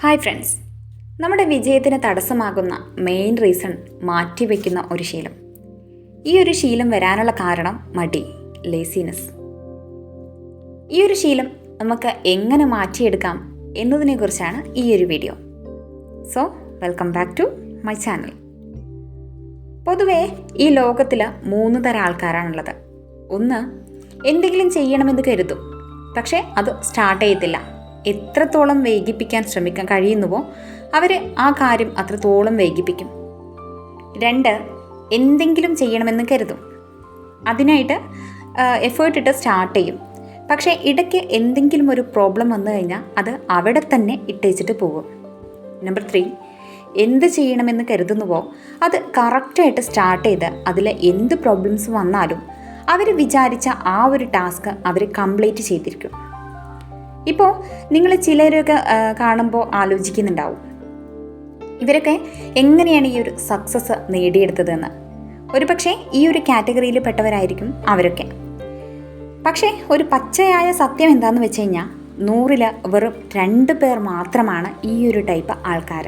Hi friends, നമ്മുടെ വിജയത്തിന് തടസ്സമാകുന്ന main reason മാറ്റിവെക്കുന്ന ഒരു ശീലം. ഈ ഒരു ശീലം വരാനുള്ള കാരണം മടി, ലേസിനെസ്. ഈ ഒരു ശീലം നമുക്ക് എങ്ങനെ മാറ്റിയെടുക്കാം എന്നതിനെക്കുറിച്ചാണ് ഈ ഒരു video. So welcome back to my channel. പൊതുവേ ഈ ലോകത്തിൽ 3 തരം ആൾക്കാരാണുള്ളത്. ഒന്ന്, എന്തെങ്കിലും ചെയ്യണമെന്ന് കരുതും, പക്ഷേ അത് സ്റ്റാർട്ട് ചെയ്യത്തില്ല. എത്രത്തോളം വൈകിപ്പിക്കാൻ ശ്രമിക്കാൻ കഴിയുന്നുവോ അവർ ആ കാര്യം അത്രത്തോളം വൈകിപ്പിക്കും. 2, എന്തെങ്കിലും ചെയ്യണമെന്ന് കരുതും, അതിനായിട്ട് എഫേർട്ട് ഇട്ട് സ്റ്റാർട്ട് ചെയ്യും, പക്ഷേ ഇടയ്ക്ക് എന്തെങ്കിലും ഒരു പ്രോബ്ലം വന്നു കഴിഞ്ഞാൽ അത് അവിടെ തന്നെ ഇട്ടേച്ചിട്ട് പോകും. നമ്പർ 3, എന്ത് ചെയ്യണമെന്ന് കരുതുന്നുവോ അത് കറക്റ്റായിട്ട് സ്റ്റാർട്ട് ചെയ്ത് അതിൽ എന്ത് പ്രോബ്ലംസ് വന്നാലും അവർ വിചാരിച്ച ആ ഒരു ടാസ്ക് അവർ കംപ്ലീറ്റ് ചെയ്തിരിക്കും. ഇപ്പോൾ നിങ്ങൾ ചിലരൊക്കെ കാണുമ്പോൾ ആലോചിക്കുന്നുണ്ടാവും, ഇവരൊക്കെ എങ്ങനെയാണ് ഈ ഒരു സക്സസ് നേടിയെടുത്തതെന്ന്. ഒരു പക്ഷേ ഈ ഒരു കാറ്റഗറിയിൽ പെട്ടവരായിരിക്കും അവരൊക്കെ. പക്ഷേ ഒരു പച്ചയായ സത്യം എന്താണെന്ന് വെച്ച് കഴിഞ്ഞാൽ 100ൽ വെറും 2 പേർ മാത്രമാണ് ഈ ഒരു ടൈപ്പ് ആൾക്കാർ.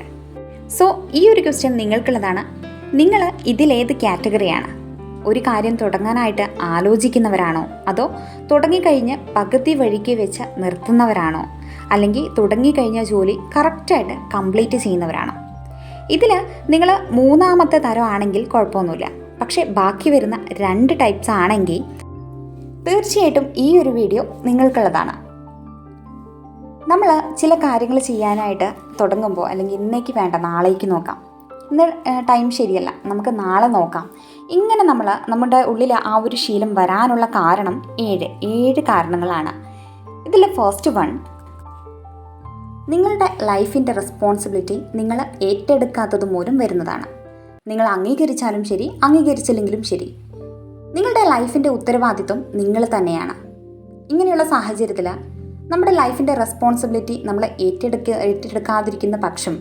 സോ ഈ ഒരു ക്വസ്റ്റ്യൻ നിങ്ങൾക്കുള്ളതാണ്. നിങ്ങൾ ഇതിലേത് കാറ്റഗറിയാണ്? ഒരു കാര്യം തുടങ്ങാനായിട്ട് ആലോചിക്കുന്നവരാണോ, അതോ തുടങ്ങിക്കഴിഞ്ഞ് പകുതി വഴിക്ക് വെച്ച് നിർത്തുന്നവരാണോ, അല്ലെങ്കിൽ തുടങ്ങിക്കഴിഞ്ഞ ജോലി കറക്റ്റായിട്ട് കംപ്ലീറ്റ് ചെയ്യുന്നവരാണോ? ഇതിൽ നിങ്ങൾ 3ാമത്തെ തരം ആണെങ്കിൽ കുഴപ്പമൊന്നുമില്ല. പക്ഷേ ബാക്കി വരുന്ന 2 ടൈപ്സ് ആണെങ്കിൽ തീർച്ചയായിട്ടും ഈ ഒരു വീഡിയോ നിങ്ങൾക്കുള്ളതാണ്. നമ്മൾ ചില കാര്യങ്ങൾ ചെയ്യാനായിട്ട് തുടങ്ങുമ്പോൾ, അല്ലെങ്കിൽ ഇന്നേക്ക് വേണ്ട നാളേക്ക് നോക്കാം, ഇന്ന് ടൈം ശരിയല്ല, നമുക്ക് നാളെ നോക്കാം, ഇങ്ങനെ നമ്മുടെ ഉള്ളിൽ ആ ഒരു ശീലം വരാനുള്ള കാരണം 7 കാരണങ്ങളാണ്. ഇതിൽ ഫസ്റ്റ് വൺ, നിങ്ങളുടെ ലൈഫിൻ്റെ റെസ്പോൺസിബിലിറ്റി നിങ്ങൾ ഏറ്റെടുക്കാത്തത് മൂലം വരുന്നതാണ്. നിങ്ങൾ അംഗീകരിച്ചാലും ശരി, അംഗീകരിച്ചില്ലെങ്കിലും ശരി, നിങ്ങളുടെ ലൈഫിൻ്റെ ഉത്തരവാദിത്വം നിങ്ങൾ തന്നെയാണ്. ഇങ്ങനെയുള്ള സാഹചര്യത്തിൽ നമ്മുടെ ലൈഫിൻ്റെ റെസ്പോൺസിബിലിറ്റി നമ്മൾ ഏറ്റെടുക്കാതിരിക്കുന്ന പക്ഷം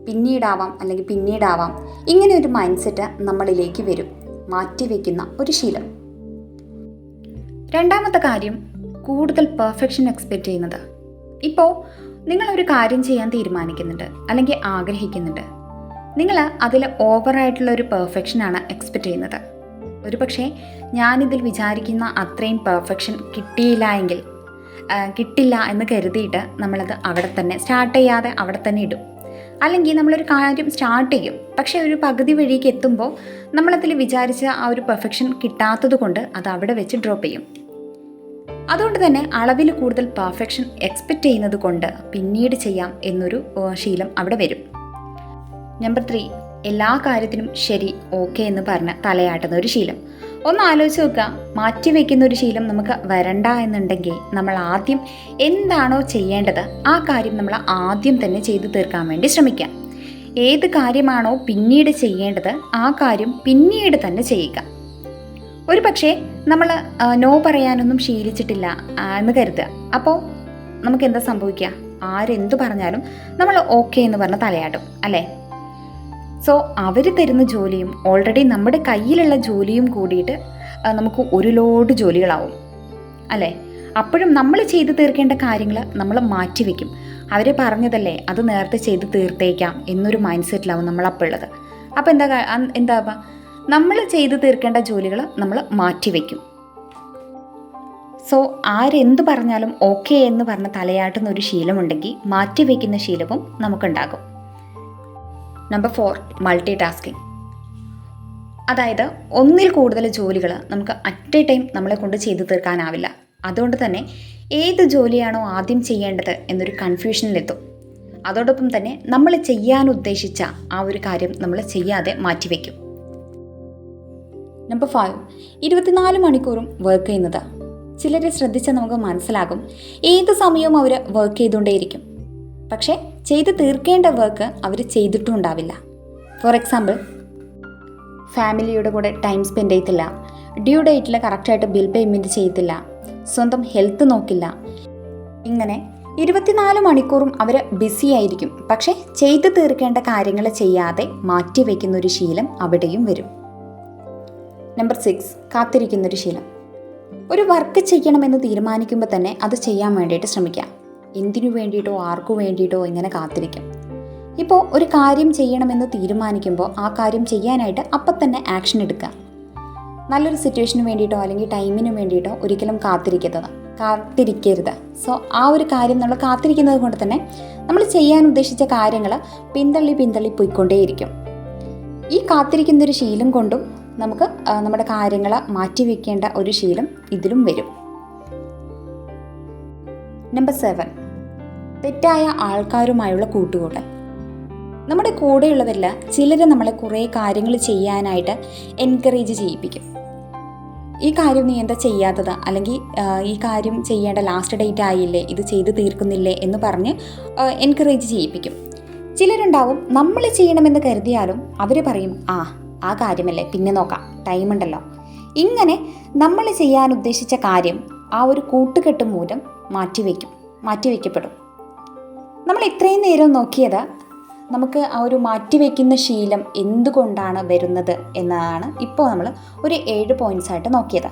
പിന്നീടാവാം ഇങ്ങനെ ഒരു മൈൻഡ് സെറ്റ് നമ്മളിലേക്ക് വരും, മാറ്റിവെക്കുന്ന ഒരു ശീലം. 2ാമത്തെ കാര്യം, കൂടുതൽ പെർഫെക്ഷൻ എക്സ്പെക്റ്റ് ചെയ്യുന്നത്. ഇപ്പോൾ നിങ്ങളൊരു കാര്യം ചെയ്യാൻ തീരുമാനിക്കുന്നുണ്ട് അല്ലെങ്കിൽ ആഗ്രഹിക്കുന്നുണ്ട്, നിങ്ങൾ അതിൽ ഓവറായിട്ടുള്ള ഒരു പെർഫെക്ഷനാണ് എക്സ്പെക്റ്റ് ചെയ്യുന്നത്. ഒരു പക്ഷേ ഞാനിതിൽ വിചാരിക്കുന്ന അത്രയും പെർഫെക്ഷൻ കിട്ടില്ല എന്ന് കരുതിയിട്ട് നമ്മളത് അവിടെ തന്നെ സ്റ്റാർട്ട് ചെയ്യാതെ അവിടെ തന്നെ ഇടും. അല്ലെങ്കിൽ നമ്മളൊരു കാര്യം സ്റ്റാർട്ട് ചെയ്യും, പക്ഷേ ഒരു പകുതി വഴിക്ക് എത്തുമ്പോൾ നമ്മളതിൽ വിചാരിച്ച ആ ഒരു പെർഫെക്ഷൻ കിട്ടാത്തത് കൊണ്ട് അത് അവിടെ വെച്ച് ഡ്രോപ്പ് ചെയ്യും. അതുകൊണ്ട് തന്നെ അളവിൽ കൂടുതൽ പെർഫെക്ഷൻ എക്സ്പെക്റ്റ് ചെയ്യുന്നത് കൊണ്ട് പിന്നീട് ചെയ്യാം എന്നൊരു ശീലം അവിടെ വരും. നമ്പർ 3, എല്ലാ കാര്യത്തിനും ശരി, ഓക്കെ എന്ന് പറഞ്ഞ് തലയാട്ടുന്ന ഒരു ശീലം. ഒന്ന് ആലോചിച്ച് നോക്കുക, മാറ്റിവെക്കുന്ന ഒരു ശീലം നമുക്ക് വരണ്ട എന്നുണ്ടെങ്കിൽ നമ്മൾ ആദ്യം എന്താണോ ചെയ്യേണ്ടത് ആ കാര്യം നമ്മൾ ആദ്യം തന്നെ ചെയ്തു തീർക്കാൻ വേണ്ടി ശ്രമിക്കുക. ഏത് കാര്യമാണോ പിന്നീട് ചെയ്യേണ്ടത് ആ കാര്യം പിന്നീട് തന്നെ ചെയ്യുക. ഒരു പക്ഷേ നമ്മൾ നോ പറയാനൊന്നും ശീലിച്ചിട്ടില്ല എന്ന് കരുതുക. അപ്പോൾ നമുക്ക് എന്താ സംഭവിക്കുക? ആരെന്തു പറഞ്ഞാലും നമ്മൾ ഓക്കെ എന്ന് പറഞ്ഞ് തലയാട്ടും, അല്ലേ? സോ അവർ തരുന്ന ജോലിയും ഓൾറെഡി നമ്മുടെ കയ്യിലുള്ള ജോലിയും കൂടിയിട്ട് നമുക്ക് ഒരു ലോഡ് ജോലികളാവും, അല്ലേ? അപ്പോഴും നമ്മൾ ചെയ്തു തീർക്കേണ്ട കാര്യങ്ങൾ നമ്മൾ മാറ്റിവെക്കും. അവർ പറഞ്ഞതല്ലേ, അത് നേരത്തെ ചെയ്ത് തീർത്തേക്കാം എന്നൊരു മൈൻഡ് സെറ്റിലാവും നമ്മളപ്പോൾ ഉള്ളത്. അപ്പോൾ എന്താ നമ്മൾ ചെയ്തു തീർക്കേണ്ട ജോലികൾ നമ്മൾ മാറ്റിവെക്കും. സോ ആരെന്ത് പറഞ്ഞാലും ഓക്കെ എന്ന് പറഞ്ഞ് തലയാട്ടുന്ന ഒരു ശീലമുണ്ടെങ്കിൽ മാറ്റിവെക്കുന്ന ശീലവും നമുക്കുണ്ടാകും. Number 4, multi tasking. അതായത് ഒന്നിൽ കൂടുതൽ ജോലികൾ നമുക്ക് അറ്റ് എ ടൈം നമ്മളെ കൊണ്ട് ചെയ്തു തീർക്കാനാവില്ല. അതുകൊണ്ട് തന്നെ ഏത് ജോലിയാണോ ആദ്യം ചെയ്യേണ്ടത് എന്നൊരു കൺഫ്യൂഷനിലെത്തും. അതോടൊപ്പം തന്നെ നമ്മൾ ചെയ്യാൻ ഉദ്ദേശിച്ച ആ ഒരു കാര്യം നമ്മൾ ചെയ്യാതെ മാറ്റിവെക്കും. നമ്പർ 5, 24 മണിക്കൂറും വർക്ക് ചെയ്യുന്നത്. ചിലരെ ശ്രദ്ധിച്ചാൽ നമുക്ക് മനസ്സിലാകും, ഏത് സമയവും അവർ വർക്ക് ചെയ്തുകൊണ്ടേയിരിക്കും, പക്ഷേ ചെയ്ത് തീർക്കേണ്ട വർക്ക് അവർ ചെയ്തിട്ടും ഉണ്ടാവില്ല. ഫോർ എക്സാമ്പിൾ, ഫാമിലിയുടെ കൂടെ ടൈം സ്പെൻഡ് ചെയ്യത്തില്ല, ഡ്യൂ ഡേറ്റിൽ കറക്റ്റായിട്ട് ബിൽ പേയ്മെൻറ്റ് ചെയ്യത്തില്ല, സ്വന്തം ഹെൽത്ത് നോക്കില്ല. ഇങ്ങനെ 24 മണിക്കൂറും അവർ ബിസി ആയിരിക്കും, പക്ഷേ ചെയ്ത് തീർക്കേണ്ട കാര്യങ്ങൾ ചെയ്യാതെ മാറ്റിവെക്കുന്നൊരു ശീലം അവിടെയും വരും. നമ്പർ 6, കാത്തിരിക്കുന്നൊരു ശീലം. ഒരു വർക്ക് ചെയ്യണമെന്ന് തീരുമാനിക്കുമ്പോൾ തന്നെ അത് ചെയ്യാൻ വേണ്ടിയിട്ട് ശ്രമിക്കാം. എന്തിനു വേണ്ടിയിട്ടോ ആർക്കു വേണ്ടിയിട്ടോ ഇങ്ങനെ കാത്തിരിക്കും. ഇപ്പോൾ ഒരു കാര്യം ചെയ്യണമെന്ന് തീരുമാനിക്കുമ്പോൾ ആ കാര്യം ചെയ്യാനായിട്ട് അപ്പം തന്നെ ആക്ഷൻ എടുക്കുക. നല്ലൊരു സിറ്റുവേഷന് വേണ്ടിയിട്ടോ അല്ലെങ്കിൽ ടൈമിന് വേണ്ടിയിട്ടോ ഒരിക്കലും കാത്തിരിക്കരുത്. സോ ആ ഒരു കാര്യം നമ്മൾ കാത്തിരിക്കുന്നത് കൊണ്ട് തന്നെ നമ്മൾ ചെയ്യാൻ ഉദ്ദേശിച്ച കാര്യങ്ങൾ പിന്തള്ളി പോയിക്കൊണ്ടേയിരിക്കും. ഈ കാത്തിരിക്കുന്നൊരു ശീലം കൊണ്ടും നമുക്ക് നമ്മുടെ കാര്യങ്ങൾ മാറ്റിവെക്കേണ്ട ഒരു ശീലം ഇതിലും വരും. നമ്പർ 7, തെറ്റായ ആൾക്കാരുമായുള്ള കൂട്ടുകൂടൽ. നമ്മുടെ കൂടെയുള്ളവരിൽ ചിലർ നമ്മളെ കുറേ കാര്യങ്ങൾ ചെയ്യാനായിട്ട് എൻകറേജ് ചെയ്യിപ്പിക്കും. ഈ കാര്യം നീ എന്താ ചെയ്യാത്തത്, അല്ലെങ്കിൽ ഈ കാര്യം ചെയ്യേണ്ട ലാസ്റ്റ് ഡേറ്റ് ആയില്ലേ, ഇത് ചെയ്ത് തീർക്കുന്നില്ലേ എന്ന് പറഞ്ഞ് എൻകറേജ് ചെയ്യിപ്പിക്കും. ചിലരുണ്ടാവും നമ്മൾ ചെയ്യണമെന്ന് കരുതിയാലും അവർ പറയും ആ കാര്യമല്ലേ പിന്നെ നോക്കാം, ടൈമുണ്ടല്ലോ. ഇങ്ങനെ നമ്മൾ ചെയ്യാൻ ഉദ്ദേശിച്ച കാര്യം ആ ഒരു കൂട്ടുകെട്ട് മൂലം മാറ്റിവെക്കപ്പെടും. നമ്മൾ ഇത്രയും നേരം നോക്കിയത് നമുക്ക് ആ ഒരു മാറ്റിവെക്കുന്ന ശീലം എന്തുകൊണ്ടാണ് വരുന്നത് എന്നതാണ് ഇപ്പോൾ നമ്മൾ ഒരു 7 പോയിൻറ്റ്സ് ആയിട്ട് നോക്കിയത്.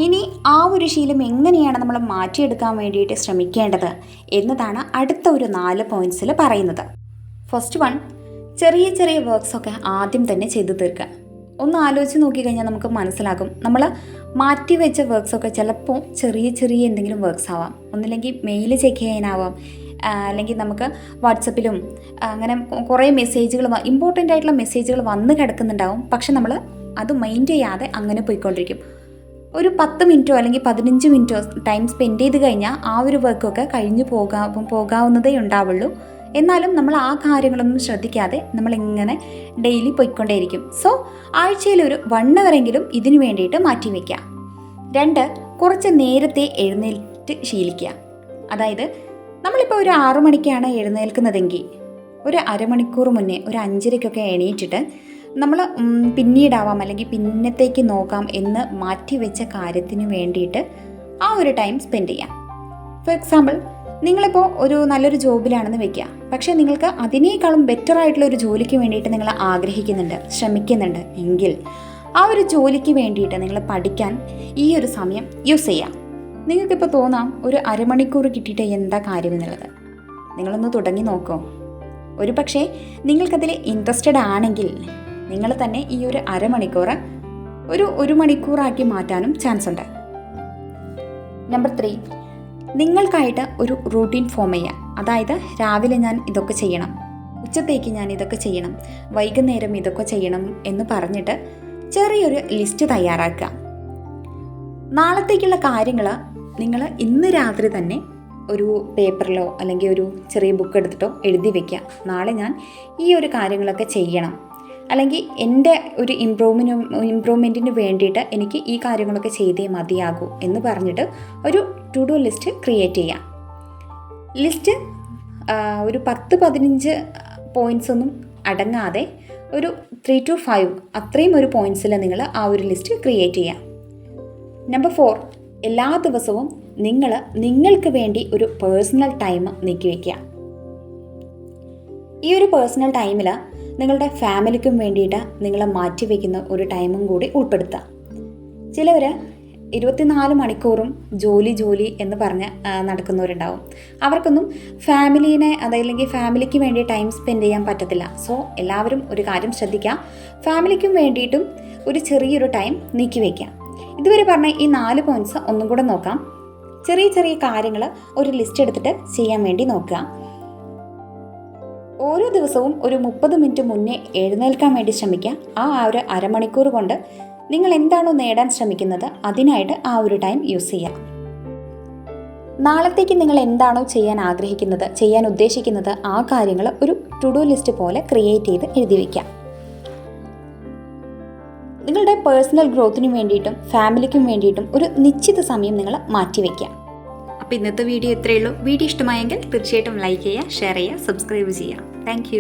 ഇനി ആ ഒരു ശീലം എങ്ങനെയാണ് നമ്മൾ മാറ്റിയെടുക്കാൻ വേണ്ടിയിട്ട് ശ്രമിക്കേണ്ടത് എന്നതാണ് അടുത്ത ഒരു 4 പോയിൻറ്റ്സിൽ പറയുന്നത്. ഫസ്റ്റ് വൺ, ചെറിയ വർക്ക്സൊക്കെ ആദ്യം തന്നെ ചെയ്തു തീർക്കുക. ഒന്ന് ആലോചിച്ച് നോക്കിക്കഴിഞ്ഞാൽ നമുക്ക് മനസ്സിലാകും, നമ്മൾ മാറ്റിവെച്ച വർക്ക്സൊക്കെ ചിലപ്പോൾ ചെറിയ എന്തെങ്കിലും വർക്ക്സ് ആവാം. ഒന്നില്ലെങ്കിൽ മെയിൽ ചെക്ക് ചെയ്യാനാവാം, അല്ലെങ്കിൽ നമുക്ക് വാട്സപ്പിലും അങ്ങനെ കുറേ മെസ്സേജുകൾ, ഇമ്പോർട്ടൻ്റ് ആയിട്ടുള്ള മെസ്സേജുകൾ വന്ന് കിടക്കുന്നുണ്ടാവും. പക്ഷെ നമ്മൾ അത് മൈൻഡ് ചെയ്യാതെ അങ്ങനെ പോയിക്കൊണ്ടിരിക്കും. ഒരു 10 മിനിറ്റോ അല്ലെങ്കിൽ 15 മിനിറ്റോ ടൈം സ്പെൻഡ് ചെയ്ത് കഴിഞ്ഞാൽ ആ ഒരു വർക്കൊക്കെ കഴിഞ്ഞ് പോകാവുന്നതേ ഉണ്ടാവുള്ളൂ. എന്നാലും നമ്മൾ ആ കാര്യങ്ങളൊന്നും ശ്രദ്ധിക്കാതെ നമ്മളിങ്ങനെ ഡെയിലി പോയിക്കൊണ്ടേയിരിക്കും. സോ ആഴ്ചയിൽ ഒരു 1 hour ഇതിനു വേണ്ടിയിട്ട് മാറ്റിവെക്കുക. 2, കുറച്ച് നേരത്തെ എഴുന്നേറ്റ് ശീലിക്കുക. അതായത് നമ്മളിപ്പോൾ ഒരു 6 മണിക്കാണ് എഴുന്നേൽക്കുന്നതെങ്കിൽ ഒരു അരമണിക്കൂർ മുന്നേ ഒരു 5:30 എണീറ്റിട്ട് നമ്മൾ പിന്നീടാവാം അല്ലെങ്കിൽ പിന്നത്തേക്ക് നോക്കാം എന്ന് മാറ്റിവെച്ച കാര്യത്തിന് വേണ്ടിയിട്ട് ആ ഒരു ടൈം സ്പെൻഡ് ചെയ്യാം. ഫോർ എക്സാമ്പിൾ, നിങ്ങളിപ്പോൾ ഒരു നല്ലൊരു ജോബിലാണെന്ന് വെക്കുക. പക്ഷേ നിങ്ങൾക്ക് അതിനേക്കാളും ബെറ്റർ ആയിട്ടുള്ള ഒരു ജോലിക്ക് വേണ്ടിയിട്ട് നിങ്ങൾ ആഗ്രഹിക്കുന്നുണ്ട്, ശ്രമിക്കുന്നുണ്ട് എങ്കിൽ ആ ഒരു ജോലിക്ക് വേണ്ടിയിട്ട് നിങ്ങൾ പഠിക്കാൻ ഈ ഒരു സമയം യൂസ് ചെയ്യാം. നിങ്ങൾക്കിപ്പോൾ തോന്നാം ഒരു അരമണിക്കൂർ കിട്ടിയിട്ട് എന്താ കാര്യം എന്നുള്ളത്. നിങ്ങളൊന്ന് തുടങ്ങി നോക്കൂ. ഒരു പക്ഷേ നിങ്ങൾക്കതിൽ ഇൻട്രസ്റ്റഡ് ആണെങ്കിൽ നിങ്ങൾ തന്നെ ഈ ഒരു അരമണിക്കൂർ ഒരു മണിക്കൂറാക്കി മാറ്റാനും ചാൻസ് ഉണ്ട്. നമ്പർ 3, നിങ്ങൾക്കായിട്ട് ഒരു റൂട്ടീൻ ഫോം ചെയ്യാം. അതായത് രാവിലെ ഞാൻ ഇതൊക്കെ ചെയ്യണം, ഉച്ചത്തേക്ക് ഞാൻ ഇതൊക്കെ ചെയ്യണം, വൈകുന്നേരം ഇതൊക്കെ ചെയ്യണം എന്ന് പറഞ്ഞിട്ട് ചെറിയൊരു ലിസ്റ്റ് തയ്യാറാക്കുക. നാളത്തേക്കുള്ള കാര്യങ്ങൾ നിങ്ങൾ ഇന്ന് രാത്രി തന്നെ ഒരു പേപ്പറിലോ അല്ലെങ്കിൽ ഒരു ചെറിയ ബുക്ക് എടുത്തിട്ടോ എഴുതി വയ്ക്കുക. നാളെ ഞാൻ ഈ ഒരു കാര്യങ്ങളൊക്കെ ചെയ്യണം, അല്ലെങ്കിൽ എൻ്റെ ഒരു ഇമ്പ്രൂവ്മെൻറ്റിന് വേണ്ടിയിട്ട് എനിക്ക് ഈ കാര്യങ്ങളൊക്കെ ചെയ്തേ മതിയാകൂ എന്ന് പറഞ്ഞിട്ട് ഒരു ടു ഡു ലിസ്റ്റ് ക്രിയേറ്റ് ചെയ്യാം. ലിസ്റ്റ് ഒരു 10-15 പോയിൻറ്റ്സ് ഒന്നും അടങ്ങാതെ ഒരു 3 to 5 അത്രയും ഒരു പോയിൻറ്റ്സിൽ നിങ്ങൾ ആ ഒരു ലിസ്റ്റ് ക്രിയേറ്റ് ചെയ്യാം. നമ്പർ 4, എല്ലാ ദിവസവും നിങ്ങൾക്ക് വേണ്ടി ഒരു പേഴ്സണൽ ടൈം നീക്കി വയ്ക്കുക. ഈ ഒരു പേഴ്സണൽ ടൈമിൽ നിങ്ങളുടെ ഫാമിലിക്കും വേണ്ടിയിട്ട് നിങ്ങൾ മാറ്റിവെക്കുന്ന ഒരു ടൈമും കൂടി ഉൾപ്പെടുത്തുക. ചിലവർ 24 മണിക്കൂറും ജോലി എന്ന് പറഞ്ഞ് നടക്കുന്നവരുണ്ടാവും. അവർക്കൊന്നും ഫാമിലീനെ അതല്ലെങ്കിൽ ഫാമിലിക്ക് വേണ്ടി ടൈം സ്പെൻഡ് ചെയ്യാൻ പറ്റത്തില്ല. സോ എല്ലാവരും ഒരു കാര്യം ശ്രദ്ധിക്കുക, ഫാമിലിക്കും വേണ്ടിയിട്ടും ഒരു ചെറിയൊരു ടൈം നീക്കി വയ്ക്കുക. ഇതുവരെ പറഞ്ഞ ഈ 4 പോയിൻറ്റ്സ് ഒന്നും കൂടെ നോക്കാം. ചെറിയ കാര്യങ്ങൾ ഒരു ലിസ്റ്റ് എടുത്തിട്ട് ചെയ്യാൻ വേണ്ടി നോക്കുക. ഓരോ ദിവസവും ഒരു 30 മിനിറ്റ് മുന്നേ എഴുന്നേൽക്കാൻ വേണ്ടി ശ്രമിക്കുക. ആ ഒരു അരമണിക്കൂർ കൊണ്ട് നിങ്ങൾ എന്താണോ നേടാൻ ശ്രമിക്കുന്നത് അതിനായിട്ട് ആ ഒരു ടൈം യൂസ് ചെയ്യുക. നാളത്തേക്ക് നിങ്ങൾ എന്താണോ ചെയ്യാൻ ആഗ്രഹിക്കുന്നത്, ചെയ്യാൻ ഉദ്ദേശിക്കുന്നത്, ആ കാര്യങ്ങൾ ഒരു ടു ഡു ലിസ്റ്റ് പോലെ ക്രിയേറ്റ് ചെയ്ത് എഴുതി വയ്ക്കാം. നിങ്ങളുടെ പേഴ്സണൽ ഗ്രോത്തിനും വേണ്ടിയിട്ടും ഫാമിലിക്കും വേണ്ടിയിട്ടും ഒരു നിശ്ചിത സമയം നിങ്ങൾ മാറ്റിവെക്കുക. അപ്പോൾ ഇന്നത്തെ വീഡിയോ ഇത്രയേ ഉള്ളൂ. വീഡിയോ ഇഷ്ടമായെങ്കിൽ തീർച്ചയായിട്ടും ലൈക്ക് ചെയ്യുക, ഷെയർ ചെയ്യുക, സബ്സ്ക്രൈബ് ചെയ്യുക. താങ്ക്